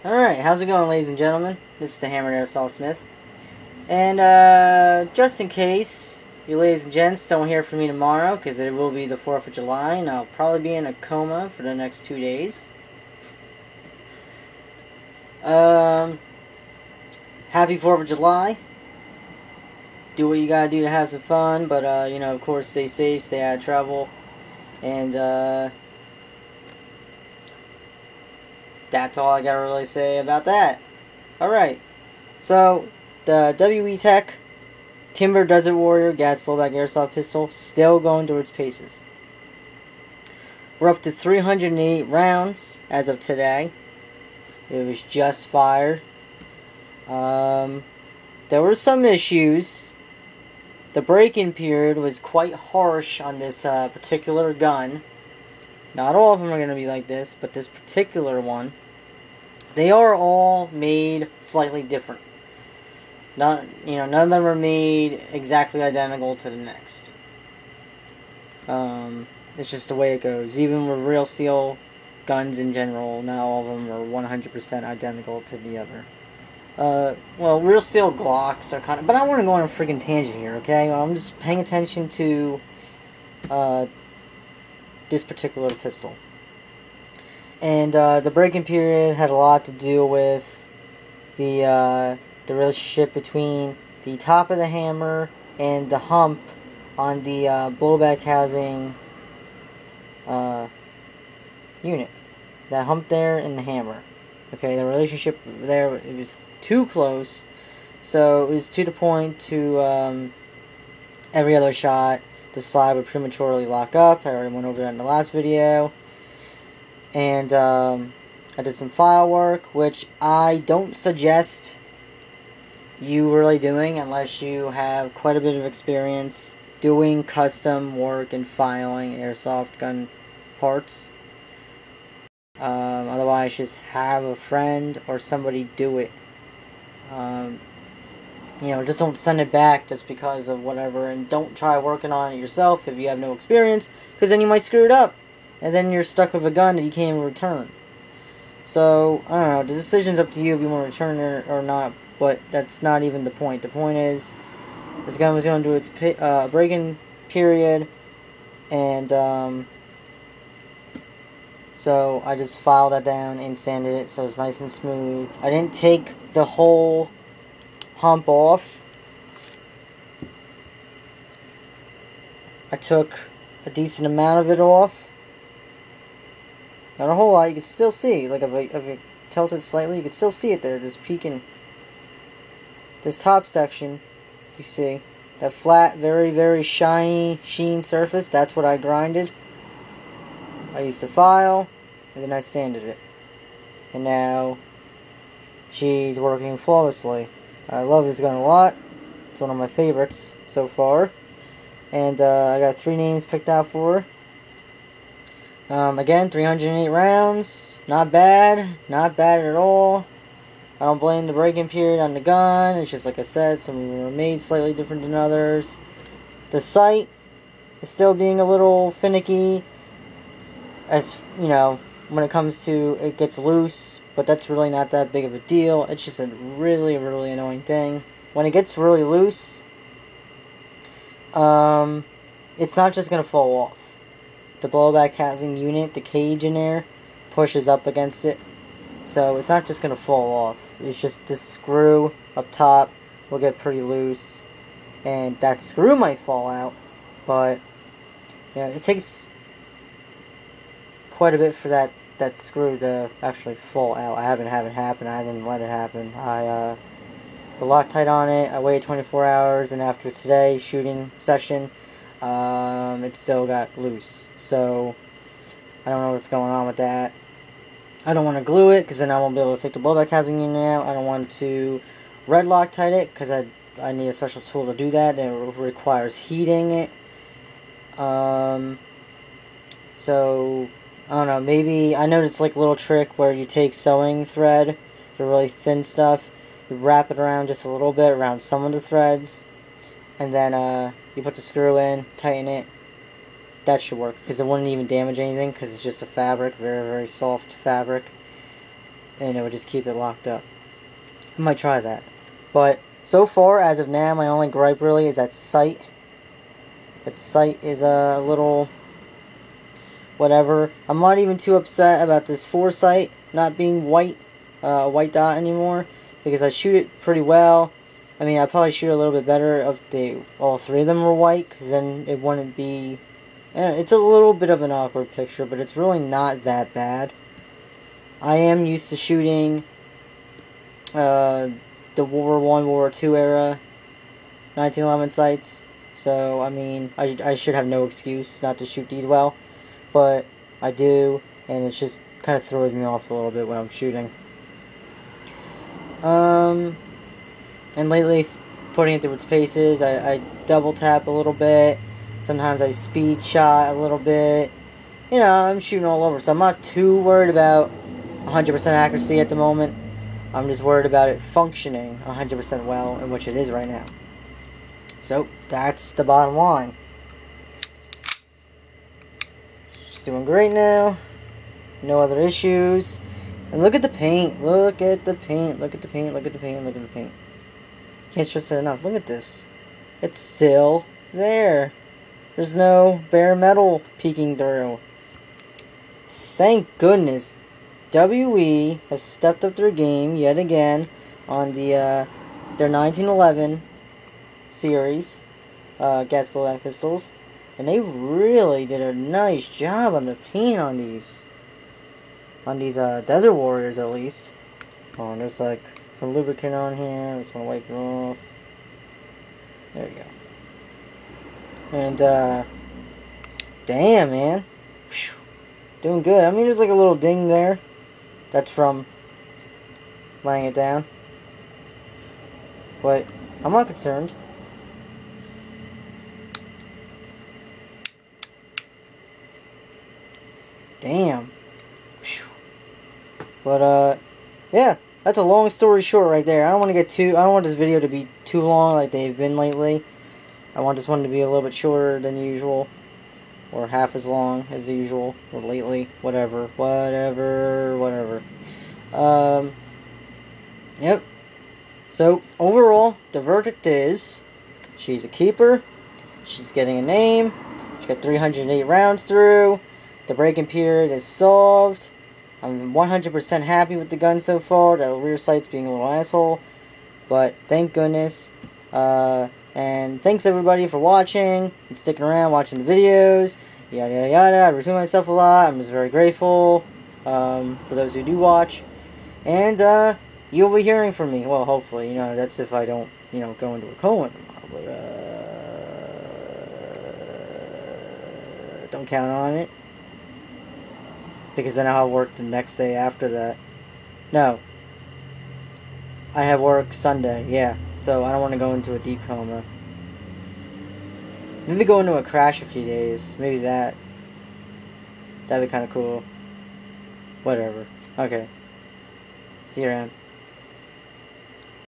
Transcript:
Alright, how's it going, ladies and gentlemen? This is the Hammered Airsoft Smith. And, just in case you ladies and gents don't hear from me tomorrow, because it will be the 4th of July, and I'll probably be in a coma for the next 2 days. Happy 4th of July. Do what you gotta do to have some fun, but, you know, of course, stay safe, stay out of trouble, and, that's all I gotta really say about that. Alright, so the WE Tech Kimber Desert Warrior gas blowback airsoft pistol still going through its paces. We're up to 308 rounds as of today. It was just fired. There were some issues. The break-in period was quite harsh on this particular gun. Not all of them are going to be like this, but this particular one, they are all made slightly different. None of them are made exactly identical to the next. It's just the way it goes. Even with real steel guns in general, not all of them are 100% identical to the other. Well, real steel Glocks are kind of... But I don't want to go on a freaking tangent here, okay? I'm just paying attention to this particular pistol. And the break-in period had a lot to do with the relationship between the top of the hammer and the hump on the blowback housing unit. That hump there and the hammer. Okay, the relationship there, it was too close, so it was to the point to every other shot the slide would prematurely lock up. I already went over that in the last video. And I did some file work, which I don't suggest you really doing unless you have quite a bit of experience doing custom work and filing airsoft gun parts. Otherwise, just have a friend or somebody do it. You know, just don't send it back just because of whatever, and don't try working on it yourself if you have no experience, because then you might screw it up, and then you're stuck with a gun that you can't even return. So, I don't know, the decision's up to you if you want to return it or not, but that's not even the point. The point is, this gun was going to do its break-in period, and so I just filed that down and sanded it so it's nice and smooth. I didn't take the whole hump off. I took a decent amount of it off. Not a whole lot. You can still see, like if I tilt it slightly, you can still see it there, just peeking. This top section, you see, that flat, very, very shiny sheen surface, that's what I grinded. I used to file, and then I sanded it. And now, she's working flawlessly. I love this gun a lot. It's one of my favorites so far. And I got 3 names picked out for her. Again, 308 rounds. Not bad. Not bad at all. I don't blame the break-in period on the gun. It's just like I said, some of them were made slightly different than others. The sight is still being a little finicky. As, you know, when it comes to it gets loose. But that's really not that big of a deal. It's just a really, really annoying thing. When it gets really loose, it's not just going to fall off. The blowback housing unit, the cage in there, pushes up against it. So it's not just going to fall off. It's just the screw up top will get pretty loose. And that screw might fall out. But, you know, it takes quite a bit for that screw to actually fall out. I haven't had it happen. I didn't let it happen. I put Loctite on it. I waited 24 hours, and after today's shooting session, it still got loose. So I don't know what's going on with that. I don't want to glue it because then I won't be able to take the blowback housing unit out. I don't want to red Loctite it because I need a special tool to do that, and it requires heating it. So I don't know, maybe, I noticed like a little trick where you take sewing thread, the really thin stuff, you wrap it around just a little bit around some of the threads, and then you put the screw in, tighten it. That should work, because it wouldn't even damage anything, because it's just a fabric, very, very soft fabric. and it would just keep it locked up. I might try that. But so far, as of now, my only gripe really is that sight. That sight is a little whatever. I'm not even too upset about this foresight not being white, white dot anymore, because I shoot it pretty well. I mean, I'd probably shoot a little bit better if all three of them were white, because then it wouldn't be... It's a little bit of an awkward picture, but it's really not that bad. I am used to shooting the World War I, World War II era 1911 sights, so, I mean, I should have no excuse not to shoot these well, but I do, and it just kind of throws me off a little bit when I'm shooting. And lately, putting it through its paces, I double tap a little bit. Sometimes I speed shot a little bit. You know, I'm shooting all over, so I'm not too worried about 100% accuracy at the moment. I'm just worried about it functioning 100% well, in which it is right now. So, that's the bottom line. It's doing great now. No other issues. And look at the paint. Look at the paint. Look at the paint. Look at the paint. Look at the paint. Can't stress it enough. Look at this. It's still there. There's no bare metal peeking through. Thank goodness. WE has stepped up their game yet again on their 1911 series gas bullet pistols, and they really did a nice job on the paint on these Desert Warriors, at least. Oh, and there's like some lubricant on here. I just want to wipe it off. There you go. And damn, man, whew, doing good. I mean, there's like a little ding there. That's from laying it down, but I'm not concerned. Damn. Whew. But yeah, that's a long story short right there. I don't want this video to be too long like they've been lately. I want this one to be a little bit shorter than usual, or half as long as usual, or lately, whatever. Yep. So, overall, the verdict is, she's a keeper, she's getting a name, she got 308 rounds through, the break-in period is solved, I'm 100% happy with the gun so far, the rear sight's being a little asshole, but thank goodness. And thanks everybody for watching and sticking around watching the videos. Yada yada yada. I repeat myself a lot. I'm just very grateful for those who do watch. And you'll be hearing from me. Well, hopefully, you know, that's if I don't, you know, go into a coma tomorrow. But don't count on it, because then I'll have work the next day after that. No, I have work Sunday. Yeah. So I don't want to go into a deep coma. Maybe go into a crash a few days. Maybe that'd be kind of cool. Whatever. Okay. See you around.